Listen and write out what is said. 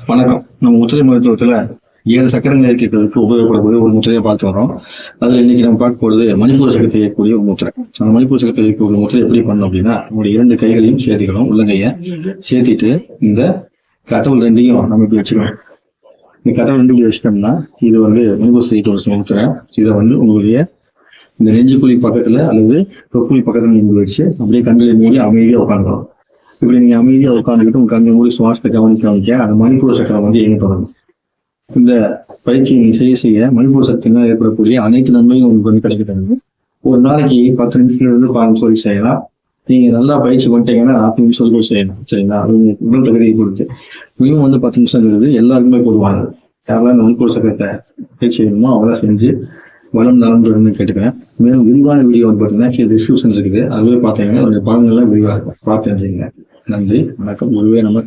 வணக்கம். நம்ம முத்திரை மருத்துவத்துல 7 சக்கரங்கள் இருக்கிறதுக்கு உபயோகப்படக்கூடிய ஒரு முத்திரையை பார்த்து வரோம். அதுல இன்னைக்கு நம்ம பார்க்க போறது மணிப்பூர சக்கரத்தை இயக்கக்கூடிய ஒரு முத்திரை. அந்த மணிப்பூர சக்கரத்தை இயக்கக்கூடிய முத்திரை எப்படி பண்ணணும் அப்படின்னா, நம்முடைய 2 கைகளையும் சேர்த்திக்கணும். உள்ளங்கைய சேர்த்திட்டு இந்த கட்டவல் ரெண்டையும் நம்ம இப்படி வச்சுக்கணும். இந்த கட்டவல் ரெண்டு இப்படி வச்சிட்டோம்னா இது மணிப்பூர சக்கர முத்திரை. இதை உங்களுடைய இந்த நெஞ்சுக்குழி பக்கத்துல அல்லது தொப்புளி பக்கத்துல நீங்க வச்சு அப்படியே கண்களை மூடி அமைதியா உட்காந்துக்கணும். இப்படி நீங்க அமைதியா உட்காந்துக்கிட்டு உங்க கண்ணை மூடி சுவாசத்தை கவனிக்க அந்த மணிப்பூர சக்கரம் இயங்க தொடங்கும். இந்த பயிற்சியை நீங்க செய்ய மணிப்பூர சக்தினால் ஏற்படக்கூடிய அனைத்து நன்மையும் உங்களுக்கு கிடைக்கிறது. ஒரு நாளைக்கு 10 நிமிஷத்துல இருந்து 15 சொல்லி செய்யலாம். நீங்க நல்லா பயிற்சி பண்ணிட்டீங்கன்னா 40 நிமிஷம் சொல்லி செய்யணும். சரிங்களா? அது உடல் தகுதியை பொறுத்து மினிமம் 10 நிமிஷங்கிறது எல்லாருக்குமே பொதுவானது. யாரெல்லாம் மணிப்பூர சக்கரத்தை பயிற்சி செய்யணுமோ அவங்களாம் செஞ்சு வளம் நலம்புன்னு கேட்டுக்கிறேன். மேலும் விரிவான வீடியோ பார்த்தீங்கன்னா டிஸ்கிரிப்ஷன் இருக்குது. அதுவே பார்த்தீங்கன்னா அதோடைய பலன்கள்லாம் விரிவாக இருக்கும். பார்த்து நன்றி. வணக்கம். ஒருவே நம்ம